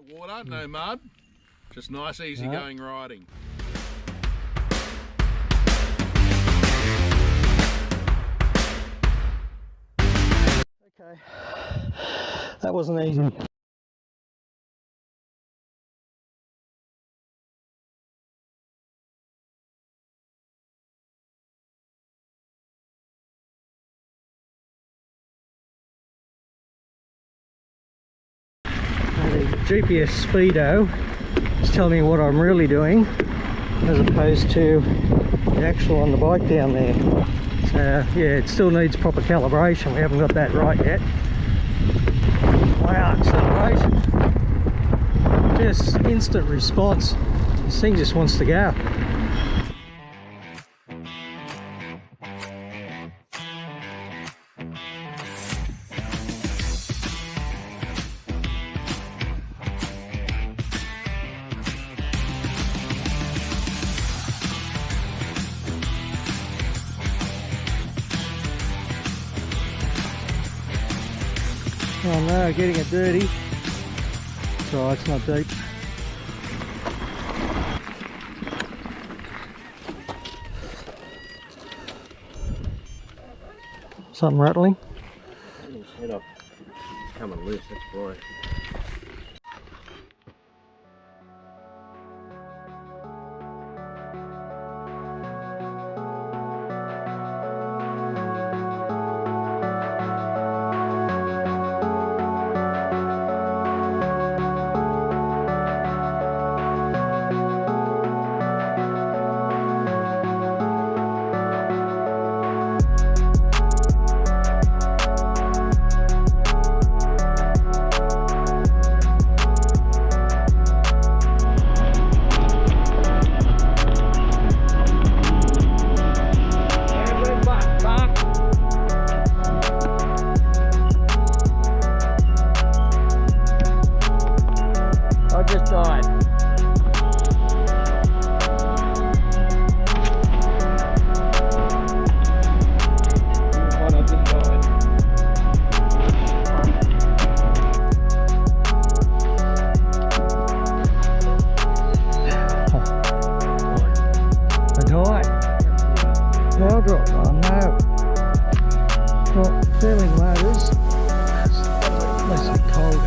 No water, no mud, just nice easy going riding. Okay, that wasn't easy. The GPS speedo is telling me what I'm really doing as opposed to the actual on the bike down there. So yeah, it still needs proper calibration. We haven't got that right yet. Wow, acceleration. Just instant response. This thing just wants to go. Oh no, getting it dirty. It's alright, it's not deep. Something rattling? His head up, coming loose, that's why. Power drop, oh no. Well, feeling motors, unless it's cold.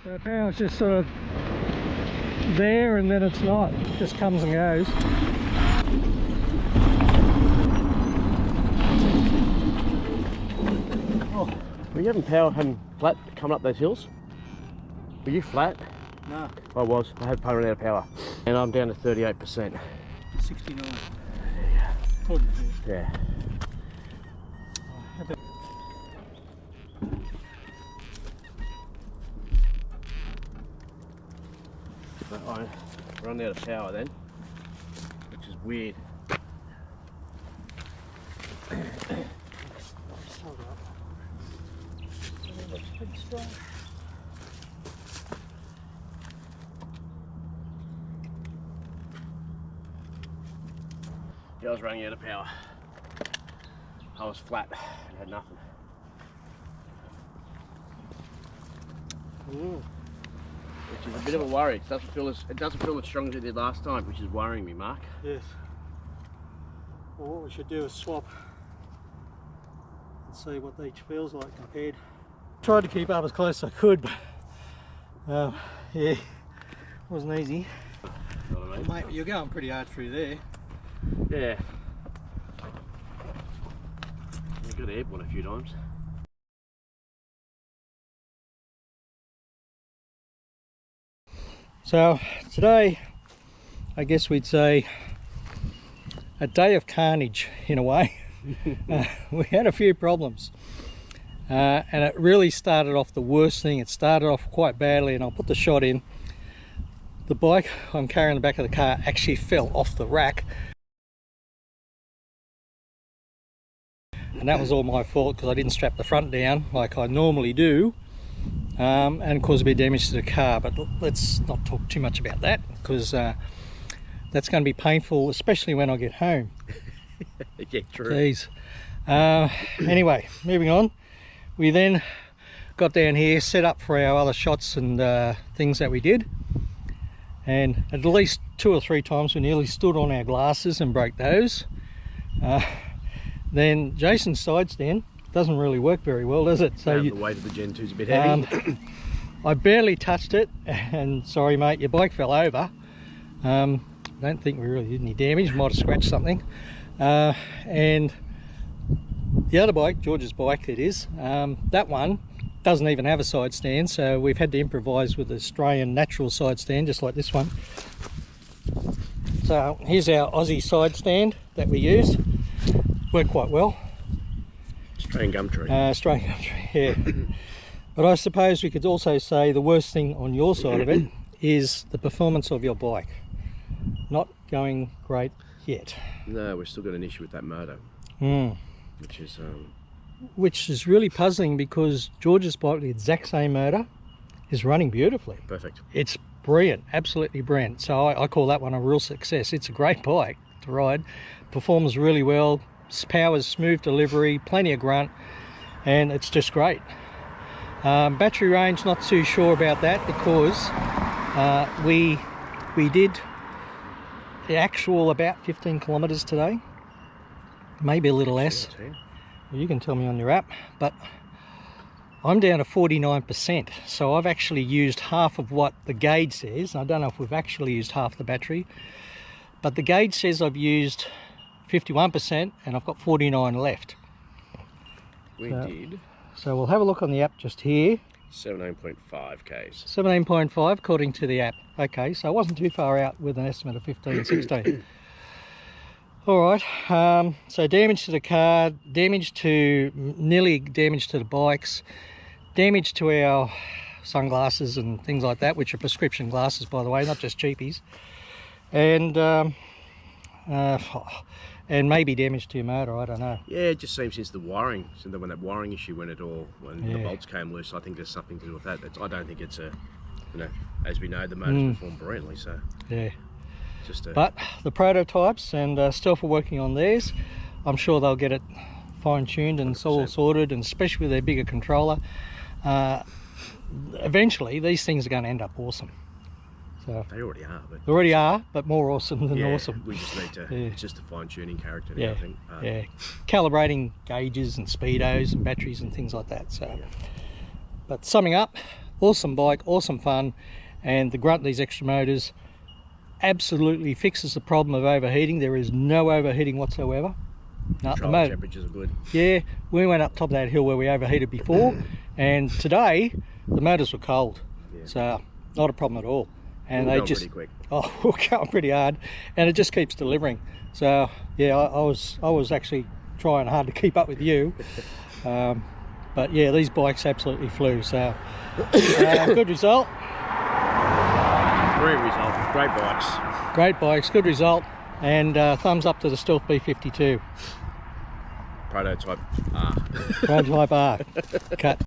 The power's just sort of there and then it's not. It just comes and goes. Oh, were you having flat coming up those hills? Were you flat? No. I was. I had run out of power. And I'm down to 38%. 69. Yeah. Yeah. But I run out of power then, which is weird. Yeah, I was running out of power. I was flat and had nothing. Ooh. Which is a bit of a worry. It doesn't feel as strong as it did last time, which is worrying me, Mark. Yes. Well, what we should do is swap and see what each feels like compared. Tried to keep up as close as I could, but yeah, it wasn't easy. You know what I mean? Mate, you're going pretty hard through there. Yeah. I got airborne a few times. So today, I guess we'd say a day of carnage in a way. We had a few problems and it really started off the worst thing. It started off quite badly, and I'll put the shot in. The bike I'm carrying in the back of the car actually fell off the rack, and that was all my fault because I didn't strap the front down like I normally do. And caused a bit of damage to the car, but let's not talk too much about that because that's going to be painful, especially when I get home. Yeah, true. Jeez. Anyway, moving on. We then got down here, set up for our other shots and things that we did, and at least 2 or 3 times we nearly stood on our glasses and broke those. Then Jason's side stand doesn't really work very well, does it? So the weight of the Gen 2's a bit heavy. I barely touched it, and sorry mate, your bike fell over. I don't think we really did any damage, might have scratched something. And the other bike, George's bike it is, that one doesn't even have a side stand, so we've had to improvise with the Australian natural side stand, just like this one. So here's our Aussie side stand that we use. Worked quite well. Australian gum tree. Australian gum tree, yeah. But I suppose we could also say the worst thing on your side of it is the performance of your bike. Not going great yet. No, we've still got an issue with that motor, which is really puzzling because George's bike, the exact same motor, is running beautifully. Perfect. It's brilliant, absolutely brilliant. So I call that one a real success. It's a great bike to ride, performs really well, power's smooth delivery, plenty of grunt, and it's just great. Battery range, not too sure about that because we did the actual about 15 kilometers today, maybe a little less. Well, you can tell me on your app, but I'm down to 49%, so I've actually used half of what the gauge says. I don't know if we've actually used half the battery, but the gauge says I've used 51% and I've got 49 left. We did. So we'll have a look on the app just here. 17.5 Ks. 17.5 according to the app. Okay, so I wasn't too far out with an estimate of 15, 16. All right, so damage to the car, nearly damage to the bikes, damage to our sunglasses and things like that, which are prescription glasses, by the way, not just cheapies. And maybe damage to your motor, I don't know. Yeah, it just seems since the wiring, when that wiring issue when the bolts came loose, I think there's something to do with that. I don't think it's as we know, the motors perform brilliantly, so yeah. But the prototypes and Stealth are working on theirs. I'm sure they'll get it fine-tuned and 100%. All sorted, and especially with their bigger controller. Eventually, these things are going to end up awesome. So they already are. They already are, but more awesome than awesome. We just need to, it's just a fine-tuning character now, I think. Yeah, calibrating gauges and speedos and batteries and things like that. So, but summing up, awesome bike, awesome fun, and the grunt of these extra motors absolutely fixes the problem of overheating. There is no overheating whatsoever. No, the motor, temperatures are good. yeah, we went up top of that hill where we overheated before, and today the motors were cold, so not a problem at all. And they just, pretty quick. oh, we're going pretty hard, and it just keeps delivering. So yeah, I was actually trying hard to keep up with you, but yeah, these bikes absolutely flew. So good result. Great result. Great bikes. Great bikes, good result, and thumbs up to the Stealth B52. Prototype R. Prototype R. Cut.